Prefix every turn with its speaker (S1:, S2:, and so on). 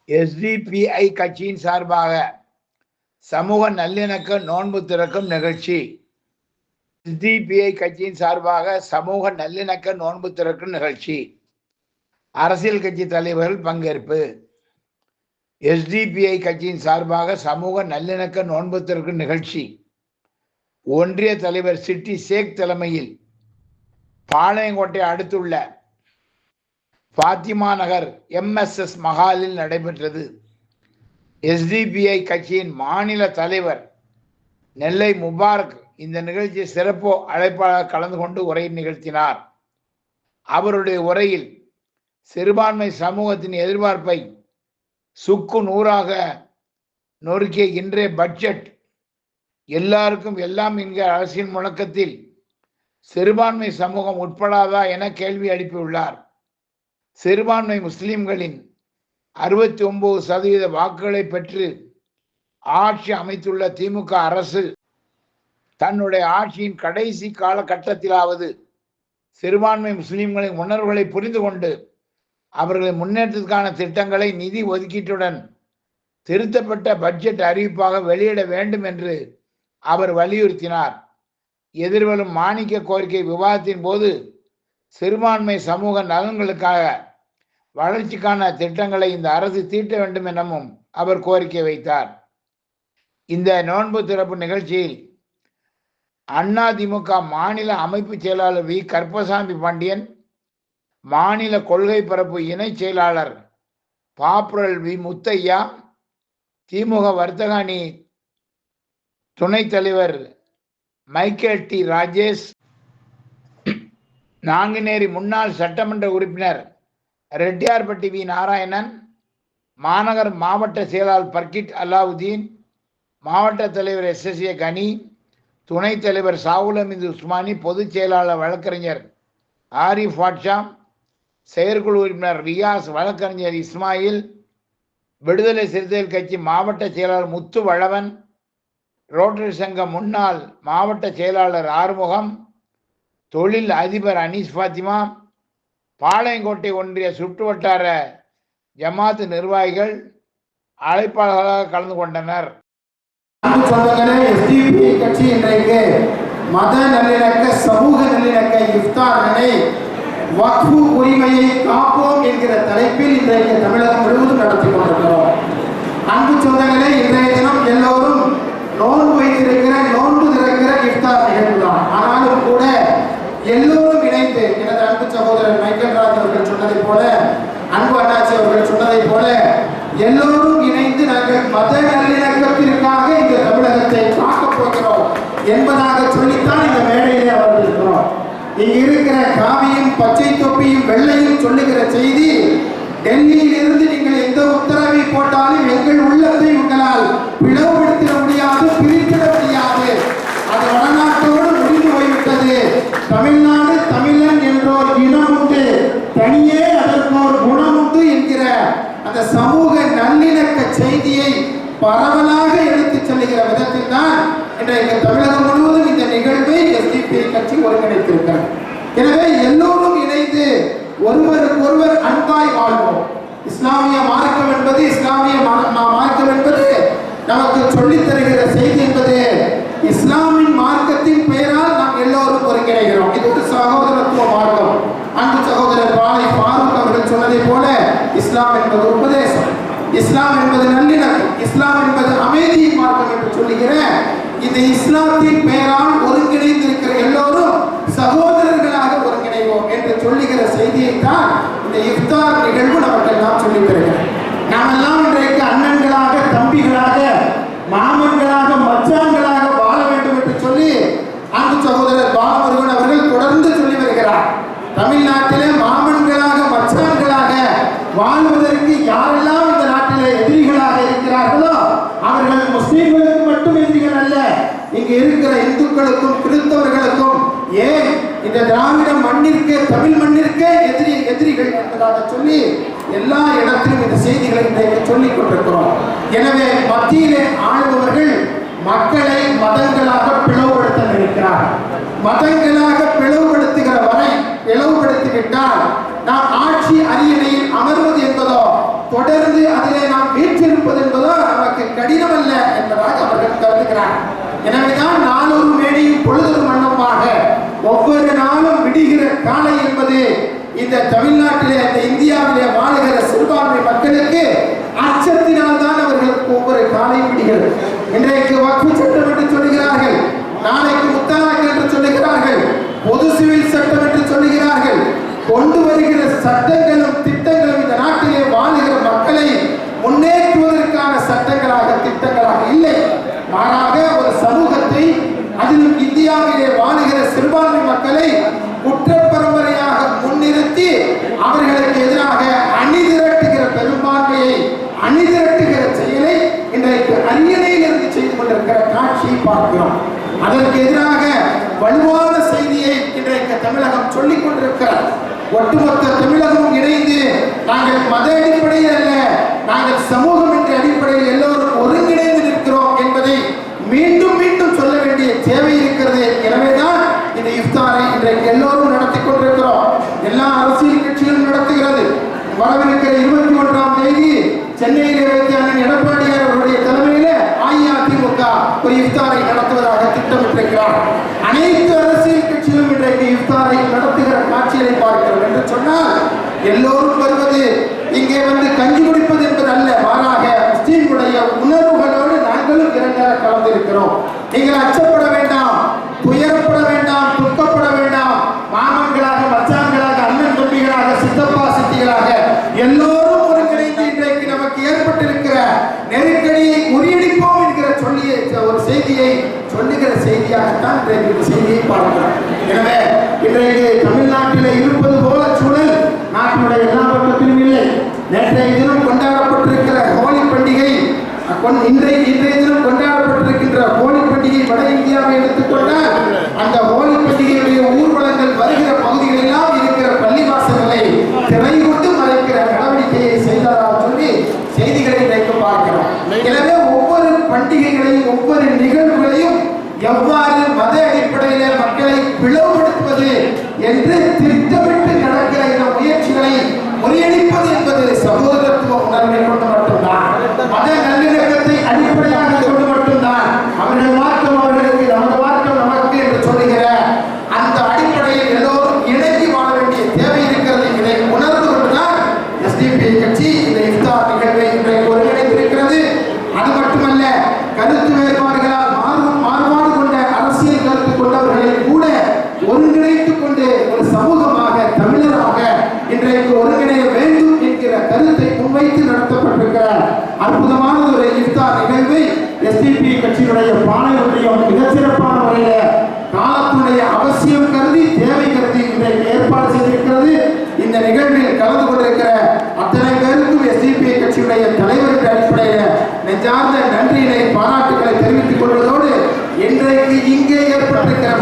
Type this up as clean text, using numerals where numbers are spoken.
S1: SDPI கட்சியின் சார்பாக சமூக நல்லிணக்க நோன்பு திறக்கும் நிகழ்ச்சி. எஸ்டிபிஐ கட்சியின் சார்பாக சமூக நல்லிணக்க நோன்பு திறக்கும் நிகழ்ச்சி. அரசியல் கட்சி தலைவர்கள் பங்கேற்பு. எஸ்டிபிஐ கட்சியின் சார்பாக சமூக நல்லிணக்க நோன்பு திறக்கும் நிகழ்ச்சி ஒன்றிய தலைவர் சிட்டி ஷேக் தலைமையில் பாளையங்கோட்டை அடுத்துள்ள பாத்திமா நகர் MSS மஹாலில் நடைபெற்றது. எஸ்டிபிஐ கட்சியின் மாநில தலைவர் நெல்லை முபாரக் இந்த நிகழ்ச்சி சிறப்பு அழைப்பாளர் கலந்து கொண்டு உரை நிகழ்த்தினார். அவருடைய உரையில் சிறுபான்மை சமூகத்தின் எதிர்பார்ப்பை சுக்கு நூறாக நொறுக்கிய இன்றைய பட்ஜெட் எல்லாருக்கும் எல்லாம் என்கிற அரசின் முழக்கத்தில் சிறுபான்மை சமூகம் உட்படாதா என கேள்வி எழுப்பியுள்ளார். சிறுபான்மை முஸ்லிம்களின் 69% வாக்குகளை பெற்று ஆட்சி அமைத்துள்ள திமுக அரசு தன்னுடைய ஆட்சியின் கடைசி காலகட்டத்திலாவது சிறுபான்மை முஸ்லிம்களின் உணர்வுகளை புரிந்து கொண்டு அவர்களின் முன்னேற்றத்திற்கான திட்டங்களை நிதி ஒதுக்கீட்டுடன் திருத்தப்பட்ட பட்ஜெட் அறிவிப்பாக வெளியிட வேண்டும் என்று அவர் வலியுறுத்தினார். எதிர்வரும் மானிய கோரிக்கை விவாதத்தின் போது சிறுபான்மை சமூக நலன்களுக்காக வளர்ச்சிக்கான திட்டங்களை இந்த அரசு தீட்ட வேண்டும் எனவும் அவர் கோரிக்கை வைத்தார். இந்த நோன்பு திறப்பு நிகழ்ச்சியில் அதிமுக மாநில அமைப்பு செயலாளர் வி. கருப்பசாமி பாண்டியன், மாநில கொள்கை பரப்பு இணை செயலாளர் பாப்புரல் வி. முத்தையா, திமுக வர்த்தக அணி துணைத் தலைவர் மைக்கேல் டி. ராஜேஷ், நாங்குநேரி முன்னாள் சட்டமன்ற உறுப்பினர் ரெட்டியார்பட்டி வி. நாராயணன், மாநகர் மாவட்ட செயலாளர் பர்கிட் அலாவுதீன், மாவட்ட தலைவர் SSA கனி, துணைத் தலைவர் சாவுல் அமீது உஸ்மானி, பொதுச் செயலாளர் வழக்கறிஞர் ஆரிஃப் பாட்ஷா, செயற்குழு உறுப்பினர் ரியாஸ், வழக்கறிஞர் இஸ்மாயில், விடுதலை சிறுத்தைகள் கட்சி மாவட்ட செயலாளர் முத்து வளவன், ரோட்டரி சங்க முன்னாள் மாவட்ட செயலாளர் ஆறுமுகம், தொழில் அதிபர் அனீஸ் பாத்திமா, பாளையங்கோட்டை ஒன்றிய சுற்றுவட்டார ஜமாத்து நிர்வாகிகள் அழைப்பாளர்களாக கலந்து கொண்டனர்.
S2: எஸ்டிபிஐ கட்சி இன்றைக்கு மத நல்லிணக்க சமூக நல்லிணக்க இஃப்தாரினை வக்ஃபு உரிமையை காப்போம் என்கிற தலைப்பில் இன்றைக்கு தமிழகம் முழுவதும் நடத்தி கொண்டிருக்கிறோம். அன்பு சொந்தங்களே, இன்றைய தினம் எல்லோரும் நோன்பு வைத்திருக்கிற நோன்பு திறக்கிற இஃப்தார் நிகழ்வு தான். ஆனாலும் கூட எல்லோரும் இணைந்து, எனது அன்பு சகோதரர் மைக்கேல் ராஜ் அவர்கள் சொன்னதை போல, அன்பு அண்ணாச்சி அவர்கள் சொன்னதை போல, எல்லோரும் இணைந்து நாங்கள் மத நல்லிணக்கத்திற்காக இந்த தமிழகத்தை காக்கப் போகிறோம் என்பதாக சொல்லித்தான் இந்த மேடையிலே அவர்கள் இருக்கிறோம். இங்கு இருக்கிற காவியும் பச்சை தொப்பியும் வெள்ளையும் சொல்லுகிற செய்தி, டெல்லியில் இருந்து நீங்கள் எந்த உத்தரவை போட்டாலும் எங்கள் உள்ளத்தை உங்களால் பிளவுபடுத்திட முடியாது, பிரித்திட முடியாது. அது வடநாட்டோடு முடிந்து போய்விட்டது. தமிழ்நாடு தமிழன் என்றோர் இனம் உண்டு, தனியே அதற்கோர் குணம் உண்டு என்கிற அந்த சமூக நல்லிணக்க செய்தியை பரவலாக எடுத்துச் செல்லுகிற விதத்தில் தான் இன்றைக்கு தமிழகம் முழுவதும் இந்த நிகழ்வை எஸ்டிபிஐ கட்சி ஒருங்கிணைத்திருக்கிறது. எனவே எல்லோரும் இணைந்து ஒருவருக்கு ஒருவர் அன்பாய் வாழ்வோம். இஸ்லாமிய மார்க்கம் என்பது நமக்கு சொல்லித் தருகிற செய்தி என்பது இஸ்லாமின் மார்க்கத்தின் பெயரால் நாம் எல்லோரும் ஒருங்கிணைகிறோம். இது ஒரு சகோதரத்துவ மார்க்கம். அன்பு சகோதரர் பாலை ஃபாரூக் அவர்கள் சொன்னதை போல, இஸ்லாம் என்பது உபதேசம், இஸ்லாம் என்பது நல்லிணக்கம், இஸ்லாம் என்பது அமைதியின் மார்க்கம் என்று சொல்லுகிற இந்த இஸ்லாத்தின் பெயரால் ஒருங்கிணைந்திருக்கிற எல்லோரும் சகோதரர்களாக ஒருங்கிணைவோம் என்று சொல்லுகிற செய்தியை தான் இந்த இஃப்தார் நிகழ்வு நமக்கு எல்லாம் சொல்லித் தருகிறது. நாம் எல்லாம் இன்றைக்கு அண்ணன்களாக, தம்பிகளாக, மாமன்களாக, மச்சான்களாக வாழ வேண்டும் என்று சொல்லி அன்பு சகோதரர் பாலமுருகன் அவர்கள் தொடர்ந்து சொல்லி வருகிறார். தமிழ்நாட்டிலே மாமன்களாக, மச்சான்களாக வாழ்வதற்கு யாரெல்லாம் இந்த நாட்டிலே எதிரிகளாக இருக்கிறார்களோ அவர்கள் முஸ்லிம்களுக்கு மட்டும் எதிரிகள் அல்ல, இங்கு இருக்கிற இந்துக்களுக்கும் கிறிஸ்தவர்களுக்கும், ஏன் இந்த திராவிட மண்ணிற்கே, தமிழ் மண்ணிற்கே எதிரிகள் என்பதாக சொல்லி எல்லா இடத்திலும் இந்த செய்திகளை இன்றைக்கு சொல்லிக் கொண்டிருக்கிறோம். எனவே மத்தியிலே ஆளுபவர்கள் மக்களை மதங்களாக பிளவுபடுத்த நினைக்கிறார்கள். மதங்களாக பிளவுபடுத்துகிற வரை பிளவுபடுத்திவிட்டால் நாம் ஆட்சி அரியணையில் அமர்வது என்பதோ தொடர்ந்து அதிலே நாம் வீற்றிருப்பது என்பதோ நமக்கு கடினம் அல்ல என்பதாக அவர்கள் கருதுகிறார். எனவேதான் நாளொரு மேடையும் பொழுதொரு மன்னமாக ஒவ்வொரு நாளும் விடுகிற காலை என்பது இந்த தமிழ்நாட்டிலே இந்த இந்தியாவிலே வாழுகிற சிறுபான்மை மக்களுக்கு அச்சத்தினால் தான் அவர்களுக்கு ஒவ்வொரு காலையும் விடுகிறது. இன்றைக்கு வக்ஃபு சட்டம் என்று சொல்லுகிறார்கள், நாளைக்கு முத்தலாக் என்று சொல்லுகிறார்கள், பொது சிவில் சட்டம் என்று சொல்லுகிறார்கள். கொண்டு வருகிற சட்டங்களும் திட்டங்களும் இந்த நாட்டிலே வாழுகிற மக்களை முன்னேற்றுவதற்கான சட்டங்களாக திட்டங்களாக இல்லை, மாறாக ஒரு சமூகத்தை அதிலும் இந்தியாவிலே வாழுகிற சிறுபான்மை மக்களை குற்ற பரம்பரையாக முன்னிறுத்தி அவர்களுக்கு எதிராக அணிதிரட்டுகிற பெரும்பான்மையை அணிதிரட்டுகிற செயலை இன்றைக்கு அரியணையிலிருந்து செய்து கொண்டிருக்கிற காட்சியை பார்க்கிறோம். அதற்கு எதிராக வலுவான செய்தியை இன்றைக்கு தமிழகம் சொல்லிக் கொண்டிருக்கிறார். ஒட்டுமொத்த தமிழகமும் இணைந்து நாங்கள் மத அடிப்படையில் அல்ல, நாங்கள் சமூகம் என்ற அடிப்படையில் எல்லோரும் ஒருங்கிணைந்து நிற்கிறோம் என்பதை மீண்டும் மீண்டும் சொல்ல வேண்டிய தேவை இருக்கிறது. எனவேதான் இந்த இஃப்தாரை இன்றைக்கு எல்லோரும் நடத்தி கொண்டிருக்கிறோம். எல்லா அரசியல் கட்சிகளும் நடத்துகிறது. வரவிருக்கிற 21ஆம் தேதி சென்னையிலே வைத்து அண்ணன் எடப்பாடியார் அவருடைய தலைமையில அஇஅதிமுக ஒரு இஃப்தாரை நடத்துவதாக திட்டமிட்டிருக்கிறார். அனைத்து அரசியல் கட்சிகளும் இன்றைக்கு இஃப்தாரை நடத்துகிற காட்சிகளை பார்க்கிறோம் என்று சொன்னால் எல்லோரும் வருவது இங்கே வந்து கஞ்சி குடிப்பது என்பது அல்ல, மாறாக முஸ்லீம்களுடைய உணர்வுகளோடு நாங்களும் இரண்டர கலந்திருக்கிறோம். நீங்கள் அச்சப்பட வேண்டாம், துயரப்பட வேண்டாம், துக்கப்பட வேண்டாம். மாமன்களாக, மச்சான்களாக, அண்ணன் தம்பிகளாக, சித்தப்பா சித்திகளாக எல்லோரும் ஒருங்கிணைந்து இன்றைக்கு நமக்கு ஏற்பட்டிருக்கிற நெருக்கடியை முறியடிப்போம் என்கிற சொல்லிய ஒரு செய்தியை சொல்லுகிற செய்தியாகத்தான் இன்றைக்கு இந்த செய்தியை பார்க்கிறோம். எனவே இன்றைக்கு தமிழ்நாட்டில் இருப்பது போல சூழல் நாட்டினுடைய எல்லா பக்கத்திலும் இல்லை. நேற்றைய தினம் கொண்டாடப்பட்டிருக்கிற ஹோலி பண்டிகை, இன்றைய தினம் கொண்டாடப்பட்டிருக்கின்ற ஹோலி பண்டிகை வட இந்தியாவை எடுத்துக்கொண்டால் அந்த ஹோலி பண்டிகையுடைய ஊர்வலங்கள் வருகிற பகுதிகளெல்லாம் இருக்கிற பள்ளிவாசல்களை திரை கொண்டு மறைக்கிற நடவடிக்கையை செய்ததாக சொல்லி செய்திகளை இன்றைக்கு பார்க்கிறோம். எனவே ஒவ்வொரு பண்டிகைகளையும் ஒவ்வொரு நிகழ்வுகளையும் எவ்வாறு மத அடிப்படையில மக்களை பிளவுபடுத்துவது என்று திட்டமிட்டு நடக்கிற இந்த முயற்சிகளை முறியடிப்பது என்பது சகோதரத்துவ உணர்வை கொண்டு மட்டும்தான், மத நல்லிணக்கத்தை அடிப்படையாக கொண்டு மட்டும்தான். அவர்கள் மாற்றம் அவர்களுக்கு, நமது மாற்றம் நமக்கு என்று சொல்லுகிற அந்த அடிப்படையில் எல்லோரும் இணங்கி வாழ வேண்டிய தேவை இருக்கிறது. இதை உணர்ந்து கொண்டுதான் SDP கட்சி இந்த இஃப்தார் நிகழ்வை இன்றைக்கு ஒருங்கிணைந்திருக்கிறது. அது மட்டுமல்ல, கருத்து வேறுபாடுகளால் மாறுபாடு கொண்ட அரசியல் கருத்து கொண்டவர்களை கூட ஒருங்கிணைத்துக் கொண்டு ஒரு சமூகமாக, தமிழராக இன்றைக்கு ஒருங்கிணைய வேண்டும் என்கிற கருத்தை முன்வைத்து நடத்தப்பட்டிருக்கிற அற்புதமான ஒரு இஃப்தார் நிகழ்வை SDP கட்சியினுடைய பானை ஒன்றியம் மிகச்சிறப்பான முறையில் காலத்துடைய அவசியம் கருதி, தேவை கருதி இன்றைக்கு ஏற்பாடு செய்திருக்கிறது. இந்த நிகழ்வில் கலந்து கொண்டிருக்கிற அத்தனை பேருக்கும் SDP கட்சியுடைய தலைவர் என்ற அடிப்படையில் நெஞ்சார்ந்த நன்றியினை, பாராட்டுகளை தெரிவித்துக் கொள்வதோடு இன்றைக்கு இங்கே ஏற்பட்டிருக்கிற